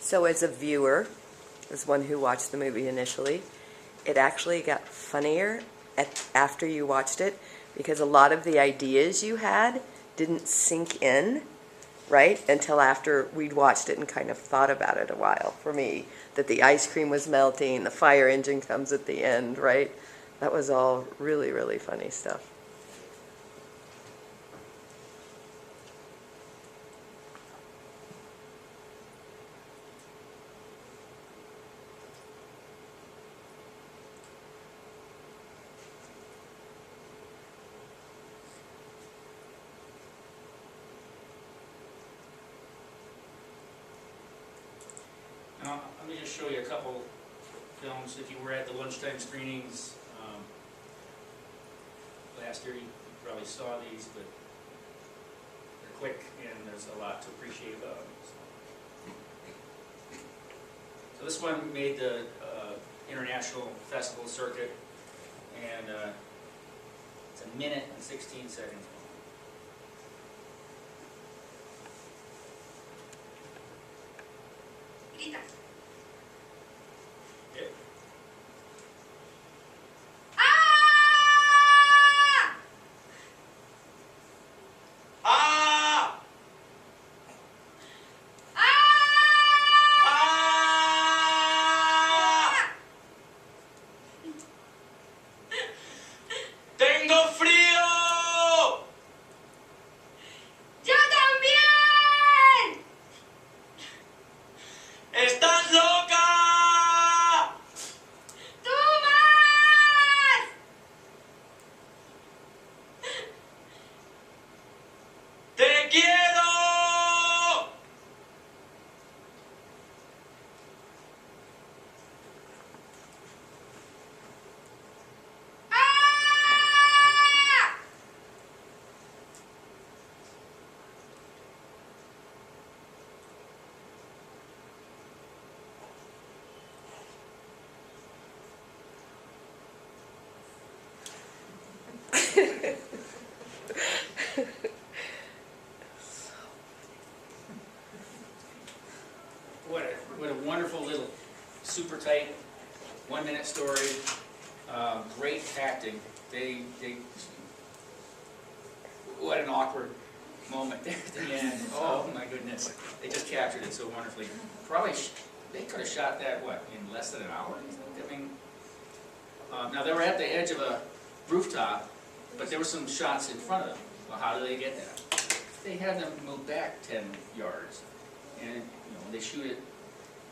So as a viewer, as one who watched the movie initially, it actually got funnier after you watched it, because a lot of the ideas you had didn't sink in, right, until after we'd watched it and kind of thought about it a while. For me, that the ice cream was melting, the fire engine comes at the end, right? That was all really, really funny stuff. Now, let me just show you a couple films. If you were at the lunchtime screenings last year, you probably saw these, but they're quick and there's a lot to appreciate about them. So this one made the international festival circuit, and it's a minute and 16 seconds. Grita. Okay. ¡Ah! Ah! ¡Ah! Ah! Tengo frío. ¡Yo también! ¡Estás loca! ¡Tú más! ¡Te quiero! ¡Ah! What a wonderful little, super tight, 1 minute story. Great acting. What an awkward moment there at the end. Oh my goodness, they just captured it so wonderfully. Probably they could have shot that in less than an hour. I mean, now they were at the edge of a rooftop, but there were some shots in front of them. Well, how do they get that? They had them move back 10 yards, and when they shoot it,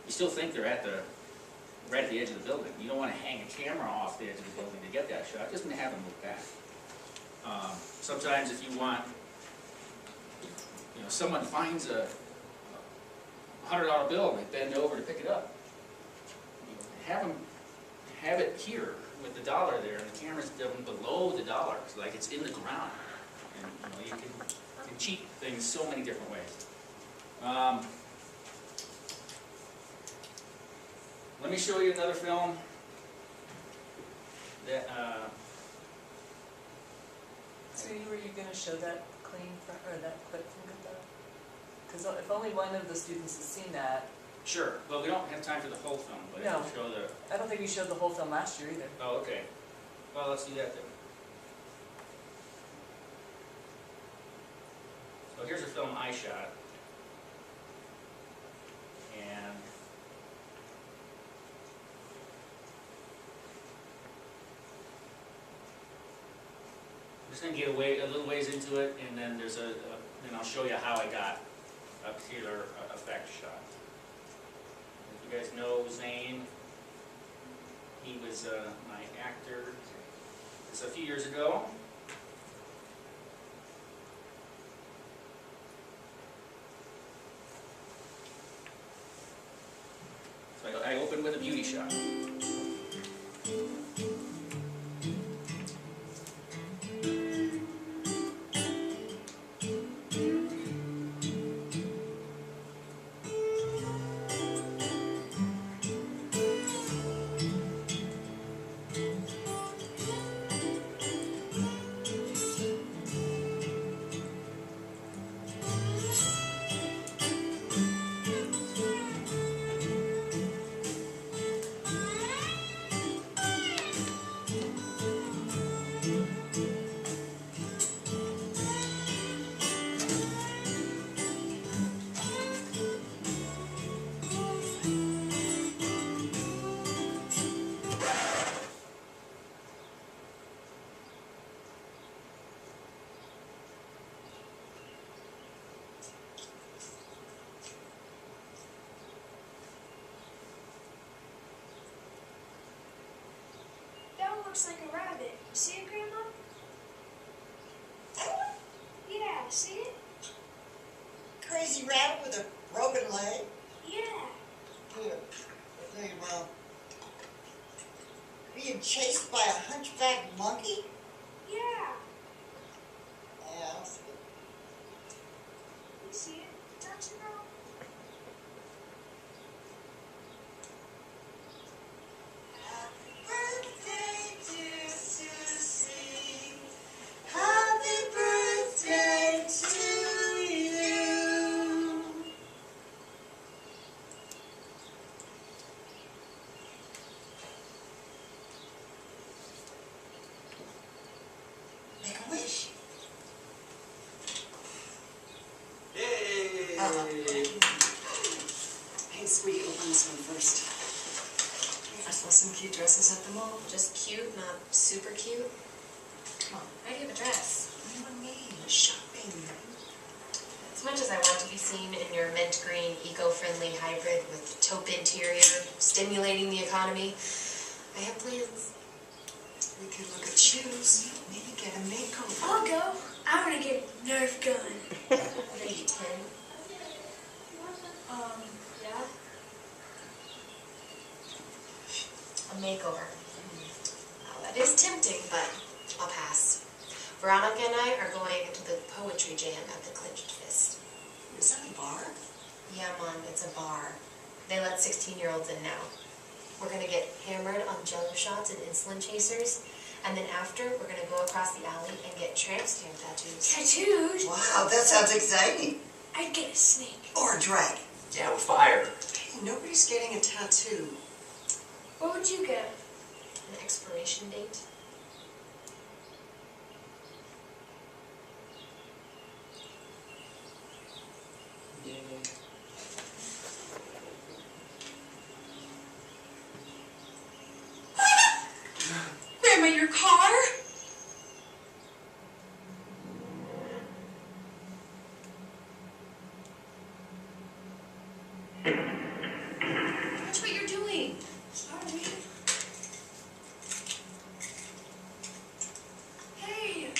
you still think they're right at the edge of the building. You don't want to hang a camera off the edge of the building to get that shot. Just have them move back. Sometimes if you want, someone finds a $100 bill and they bend over to pick it up, have it here with the dollar there, and the camera's down below the dollar, so like it's in the ground. And you can cheat things so many different ways. Let me show you another film that. So were you going to show that that clip from Goodbye? Because if only one of the students has seen that. Sure. Well, we don't have time for the whole film, but No. I can show the. I don't think you showed the whole film last year either. Oh, okay. Well, let's do that then. So here's a film I shot, and I'm just going to get a little ways into it, and then then I'll show you how I got a particular effect shot. If you guys know Zane, he was my actor. This a few years ago. So I opened with a beauty shot. See it, Grandma? Yeah, see it? Crazy rabbit with a broken leg? Yeah. Good. I'll tell you, Mom. Being chased by a hunchback monkey? Yeah. Yeah, I'll see it. You see it? Don't you know? Birthday, dear Susie. Happy birthday to you. Make a wish. Yay! Hey, sweetie, open this one first. I saw some cute dresses at the mall. Just cute, not super cute. Come on. I do have a dress. What do you want me? Shopping. As much as I want to be seen in your mint green, eco-friendly hybrid with taupe interior, stimulating the economy, I have plans. We could look at shoes. Maybe get a makeover. I'll go. I want to get a Nerf gun. What are you, 10? Yeah? A makeover. Well, that is tempting, but I'll pass. Veronica and I are going to the poetry jam at the Clenched Fist. Is that a bar? Yeah, Mom, it's a bar. They let 16-year-olds in now. We're gonna get hammered on jello shots and insulin chasers, and then after, we're gonna go across the alley and get tramp stamp tattoos. Tattoos? Wow, that sounds exciting. I'd get a snake. Or a dragon. Yeah, with fire. Hey, nobody's getting a tattoo. What would you get? An expiration date. Grandma, your car? Watch what you're doing. Sorry. Hey.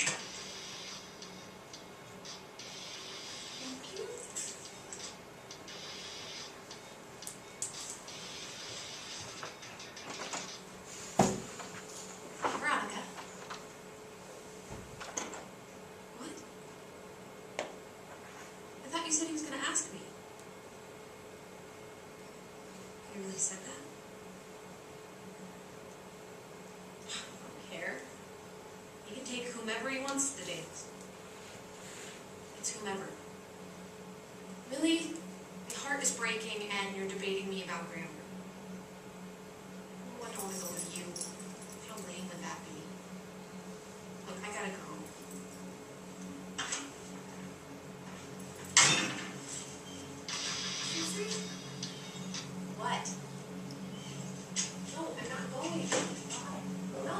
Thank you. Veronica. What? I thought you said he was gonna ask me. You really said that? I don't care. He can take whomever he wants to the dance. It's whomever. Really? My heart is breaking and you're debating me about grammar. Oh, I don't want to go with you. How lame would that be? Look, I gotta go. Seriously? What? No, I'm not going. No.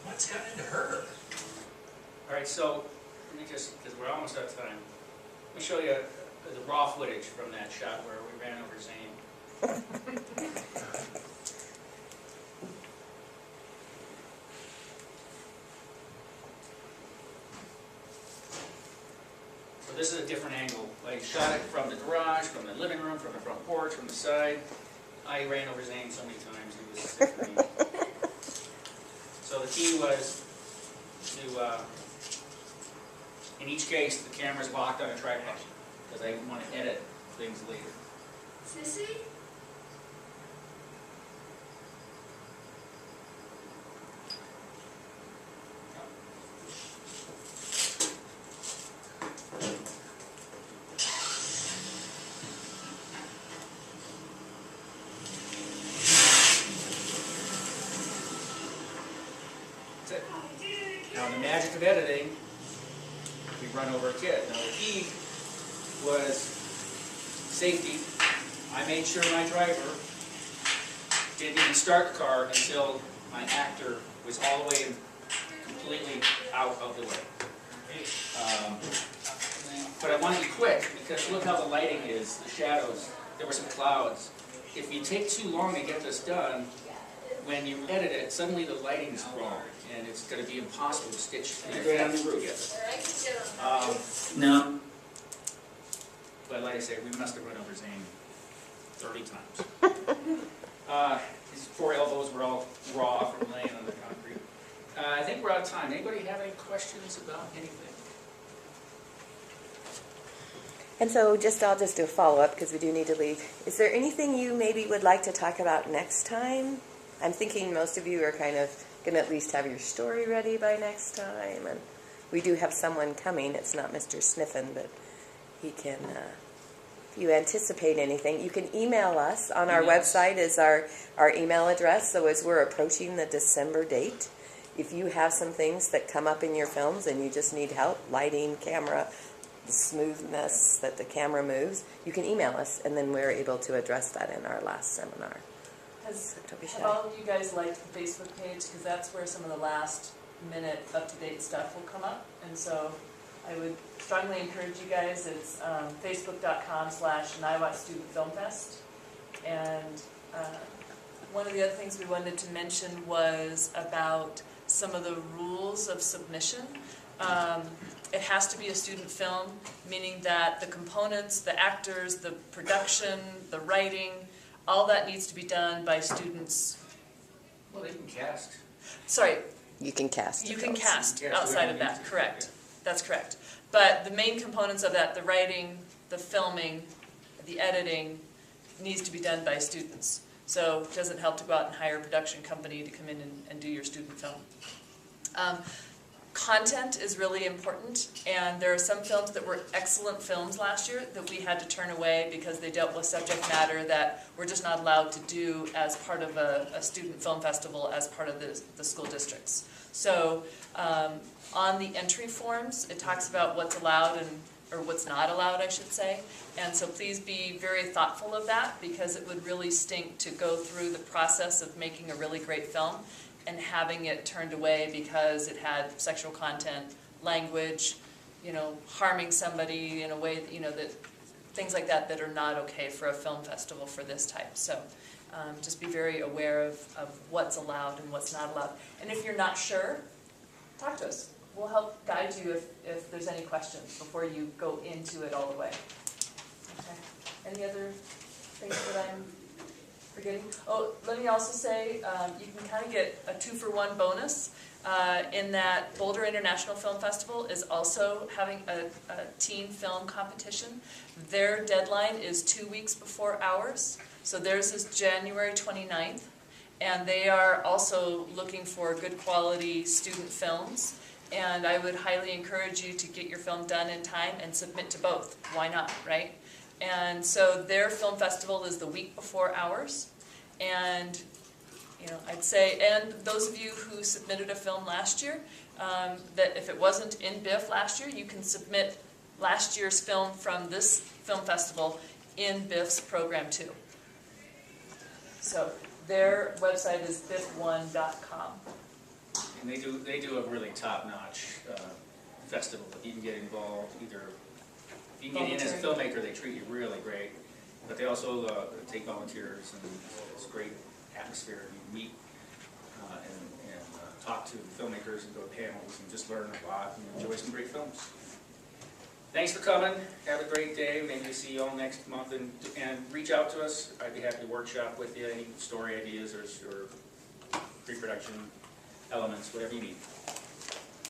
What's gotten into her? All right, so let me just, because we're almost out of time, let me show you the raw footage from that shot where we ran over Zane. So this is a different angle. I shot it from the garage, from the living room, from the front porch, from the side. I ran over Zane so many times, he was sick of me. So the key was to, in each case, the camera's locked on a tripod, because I want to edit things later. Sissy? That's it. Now, the magic of editing, we run over a kid. Now, the key was safety. I made sure my driver didn't even start the car until my actor was all the way completely out of the way. But I want to be quick, because look how the lighting is, the shadows, there were some clouds. If you take too long to get this done, when you edit it, suddenly the lighting's wrong, and it's going to be impossible to stitch the effects together. No. But like I say, we must have run over Zane 30 times. His 4 elbows were all raw from laying on the concrete. I think we're out of time. Anybody have any questions about anything? And so I'll just do a follow-up because we do need to leave. Is there anything you maybe would like to talk about next time? I'm thinking most of you are kind of going to at least have your story ready by next time. And we do have someone coming. It's not Mr. Sniffen, but he can, if you anticipate anything, you can email us. On our website is our email address. So as we're approaching the December date, if you have some things that come up in your films and you just need help, lighting, camera, the smoothness that the camera moves, you can email us, and then we're able to address that in our last seminar. Have all of you guys liked the Facebook page? Because that's where some of the last minute up-to-date stuff will come up. And so I would strongly encourage you guys. It's facebook.com/NIWAT Student Film Fest. And one of the other things we wanted to mention was about some of the rules of submission. It has to be a student film, meaning that the components, the actors, the production, the writing, all that needs to be done by students. Well, they can cast. Sorry, You can cast. you can adults. cast Yes, outside we of don't that, need to. correct. Okay. That's correct. But the main components of that, the writing, the filming, the editing, needs to be done by students. So it doesn't help to go out and hire a production company to come in and do your student film. Content is really important, and there are some films that were excellent films last year that we had to turn away because they dealt with subject matter that we're just not allowed to do as part of a student film festival as part of the school districts. So on the entry forms, it talks about what's allowed or what's not allowed, I should say. And so please be very thoughtful of that, because it would really stink to go through the process of making a really great film and having it turned away because it had sexual content, language, harming somebody in a way that, that things like that are not okay for a film festival for this type. So just be very aware of what's allowed and what's not allowed. And if you're not sure, talk to us. We'll help guide you if there's any questions before you go into it all the way. Okay. Any other things that I'm forgetting? Oh, let me also say you can kind of get a 2-for-1 bonus in that Boulder International Film Festival is also having a teen film competition. Their deadline is 2 weeks before ours. So theirs is January 29th. And they are also looking for good quality student films. And I would highly encourage you to get your film done in time and submit to both. Why not, right? And so their film festival is the week before ours. And I'd say, and those of you who submitted a film last year, that if it wasn't in BIF last year, you can submit last year's film from this film festival in BIF's program too. So their website is bif1.com. And they do a really top-notch festival. You can get involved either. If you can get in as a filmmaker, they treat you really great. But they also take volunteers, and it's a great atmosphere. You meet and talk to filmmakers and go to panels and just learn a lot and enjoy some great films. Thanks for coming. Have a great day. Maybe see you all next month. And reach out to us. I'd be happy to workshop with you any story ideas or pre-production elements, whatever you need.